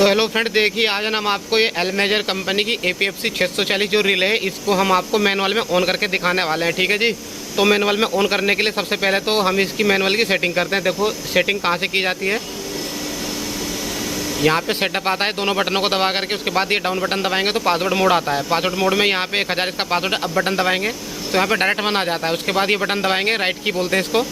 तो hello friend, देखिए आज हम आपको ये एलमेजर कंपनी की APFC 640 जो रिले है इसको हम आपको मैनुअल में ऑन करके दिखाने वाले हैं। ठीक है जी। तो मैनुअल में ऑन करने के लिए सबसे पहले तो हम इसकी मैनुअल की सेटिंग करते हैं। देखो सेटिंग कहाँ से की जाती है। यहाँ पे सेटअप आता है, दोनों बटनों को दबा करके उसके बाद ये डाउन बटन दबाएंगे तो पासवर्ड मोड आता है। पासवर्ड मोड में यहाँ पे 1000 इसका पासवर्ड है। अब बटन दबाएंगे तो यहाँ पे डायरेक्ट वन आ जाता है। उसके बाद ये बटन दबाएंगे, राइट की बोलते हैं इसको,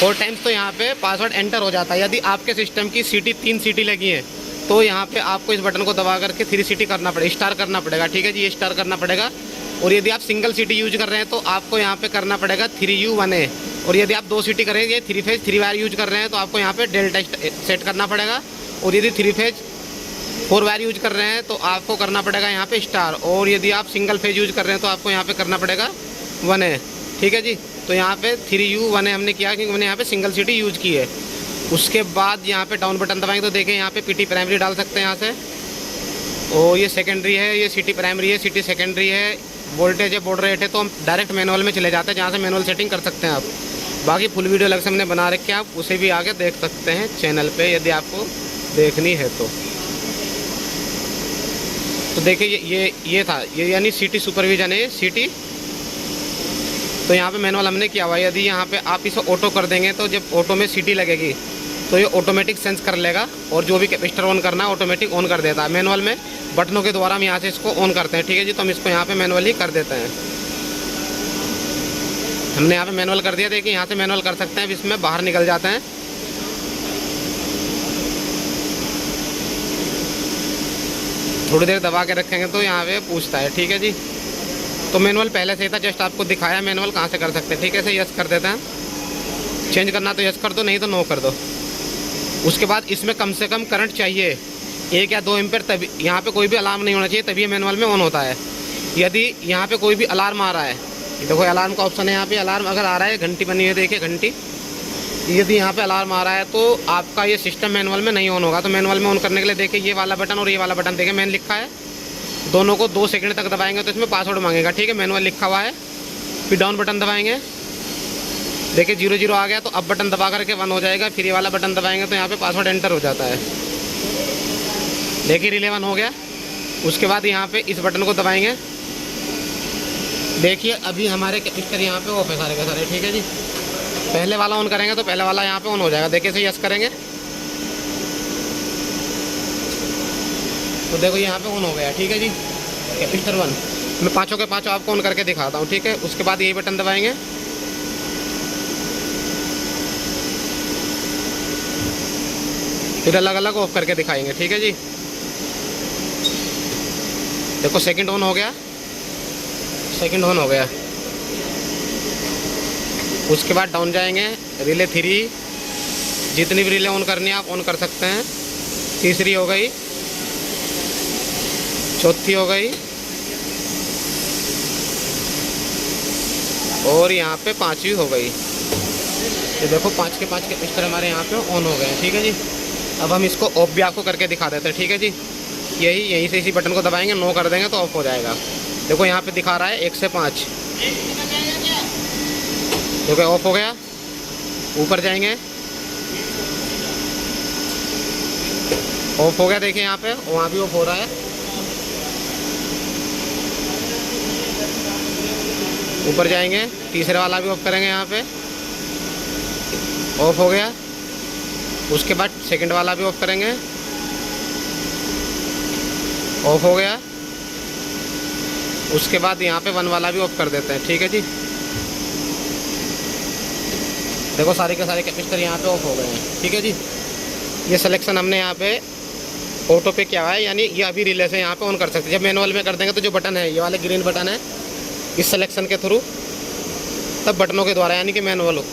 4 टाइम्स तो यहाँ पे पासवर्ड एंटर हो जाता है। यदि आपके सिस्टम की सीटी 3 सीटी लगी है तो यहाँ पे आपको इस बटन को दबा करके 3 सीटी करना पड़ेगा, स्टार करना पड़ेगा। ठीक है जी, ये स्टार करना पड़ेगा। और यदि आप सिंगल सीटी यूज कर रहे हैं तो आपको यहाँ पे करना पड़ेगा 3U1A। और यदि आप 2 सीटी करेंगे 3 फेज 3 वायर यूज कर रहे हैं तो आपको यहाँ पे डेल्टा सेट करना पड़ेगा। और यदि 3 फेज 4 वायर यूज कर रहे हैं तो आपको करना पड़ेगा यहाँ पे स्टार। और यदि आप सिंगल फेज यूज कर रहे हैं तो आपको यहाँ पे करना पड़ेगा 1A। ठीक है जी। तो यहाँ पे 3U1A हमने किया क्योंकि मैंने यहाँ पे सिंगल सीटी यूज की है। उसके बाद यहाँ पे डाउन बटन दबाएंगे तो देखें यहाँ पे PT प्राइमरी डाल सकते हैं यहाँ से। और ये सेकेंडरी है, ये CT प्राइमरी है, CT सेकेंडरी है, वोल्टेज है, बोर्ड रेट है। तो हम डायरेक्ट मैनुअल में चले जाते हैं जहाँ से मैनुअल सेटिंग कर सकते हैं आप। बाकी फुल वीडियो अलग से हमने बना रखी है, आप उसे भी आगे देख सकते हैं चैनल पे यदि आपको देखनी है तो। देखिए ये था, ये यानी CT सुपरविजन है, CT। तो यहाँ पे मैनुअल हमने किया हुआ है। यदि यहाँ पे आप इसे ऑटो कर देंगे तो जब ऑटो में सीटी लगेगी तो ये ऑटोमेटिक सेंस कर लेगा और जो भी कैपेसिटर ऑन करना है ऑटोमेटिक ऑन कर देता है। मैनुअल में बटनों के द्वारा हम यहाँ से इसको ऑन करते हैं। ठीक है जी। तो हम इसको यहाँ पे मैनुअली कर देते हैं। हमने यहाँ पे मैनुअल कर दिया। देखिए यहाँ से मैनुअल कर सकते हैं। अब इसमें बाहर निकल जाते हैं। थोड़ी देर दबा के रखेंगे तो यहाँ पे पूछता है। ठीक है जी। तो मैनुअल पहले से ही था, जस्ट आपको दिखाया मैनुअल कहाँ से कर सकते हैं। ठीक है, ऐसे यस कर देते हैं। चेंज करना तो यस कर दो, नहीं तो नो कर दो। उसके बाद इसमें कम से कम करंट चाहिए 1 या 2 एम्पीयर, तभी यहाँ पे कोई भी अलार्म नहीं होना चाहिए, तभी ये मैनुअल में ऑन होता है। यदि यहाँ पे कोई भी अलार्म आ रहा है, देखो अलार्म का ऑप्शन है यहाँ पे। अलार्म अगर आ रहा है, घंटी बनी है देखिए घंटी, यदि यहाँ पे अलार्म आ रहा है तो आपका ये सिस्टम मैनुअल में नहीं ऑन होगा। तो मैनुअल में ऑन करने के लिए देखिए ये वाला बटन और ये वाला बटन देखिए मैन लिखा है, दोनों को 2 सेकंड तक दबाएंगे तो इसमें पासवर्ड मांगेगा। ठीक है, मैनुअल लिखा हुआ है। फिर डाउन बटन दबाएंगे, देखिए 00 आ गया तो अब बटन दबा करके 1 हो जाएगा। फिर ये वाला बटन दबाएंगे तो यहाँ पे पासवर्ड एंटर हो जाता है। देखिए रिले 1 हो गया। उसके बाद यहाँ पे इस बटन को दबाएंगे। देखिए अभी हमारे कैपेसिटर यहाँ पे ऑफ है सारे के सारे। ठीक है जी। पहले वाला ऑन करेंगे तो पहले वाला यहाँ पे ऑन हो जाएगा। देखिए से यस करेंगे तो देखो यहाँ पे ऑन हो गया। ठीक है जी, कैपेसिटर 1। मैं पाँचों के पाँचों आपको ऑन करके दिखाता हूँ। ठीक है, उसके बाद यही बटन दबाएंगे। फिर अलग अलग ऑफ करके दिखाएंगे। ठीक है जी। देखो सेकंड ऑन हो गया, सेकंड ऑन हो गया। उसके बाद डाउन जाएंगे, रिले 3, जितनी भी रिले ऑन करनी है आप ऑन कर सकते हैं। तीसरी हो गई, चौथी हो गई और यहाँ पे 5वीं हो गई। ये देखो 5 के 5 कैपेसिटर हमारे यहाँ पे ऑन हो गए। ठीक है जी। अब हम इसको ऑफ भी आपको करके दिखा देते हैं। ठीक है जी। यहीं से इसी बटन को दबाएंगे, नो कर देंगे तो ऑफ हो जाएगा। देखो यहाँ पे दिखा रहा है 1 से 5। देखो ऑफ हो गया। ऊपर जाएंगे, ऑफ हो गया। देखिए यहाँ पे वहाँ भी ऑफ हो रहा है। ऊपर जाएंगे, तीसरे वाला भी ऑफ करेंगे, यहाँ पे ऑफ हो गया। उसके बाद सेकंड वाला भी ऑफ करेंगे, ऑफ हो गया। उसके बाद यहाँ पे 1 वाला भी ऑफ कर देते हैं। ठीक है जी। देखो सारे के सारे कैपेसिटर यहाँ पे ऑफ हो गए हैं। ठीक है जी। ये सिलेक्शन हमने यहाँ पे ऑटो पे किया हुआ है, यानी ये अभी रिले से यहाँ पे ऑन कर सकते हैं। जब मैनुअल में कर देंगे तो जो बटन है ये वाले ग्रीन बटन है, इस सिलेक्शन के थ्रू तब बटनों के द्वारा, यानी कि मैनुअल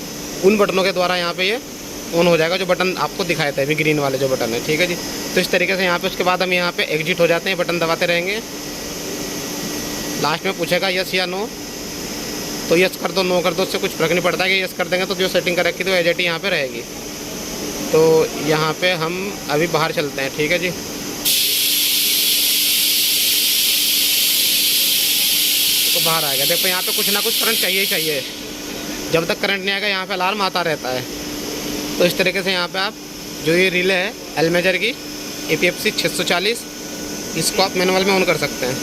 उन बटनों के द्वारा यहाँ पे ये ऑन हो जाएगा जो बटन आपको दिखाए थे अभी ग्रीन वाले जो बटन है। ठीक है जी। तो इस तरीके से यहाँ पे उसके बाद हम यहाँ पे एग्जिट हो जाते हैं, बटन दबाते रहेंगे। लास्ट में पूछेगा यस या नो, तो यस कर दो, नो कर दो, उससे कुछ फर्क नहीं पड़ता कि यस कर देंगे तो जो सेटिंग कर रखी तो एज एट यहाँ पे रहेगी। तो यहाँ पे हम अभी बाहर चलते हैं। ठीक है जी। तो बाहर आ गया। देखो यहाँ पे कुछ ना कुछ करंट चाहिए ही चाहिए। जब तक करंट नहीं आएगा यहाँ पे अलार्म आता रहता है। तो इस तरीके से यहाँ पे आप जो ये रिले है एलमेजर की APFC 640, इसको आप मैनुअल में ऑन कर सकते हैं।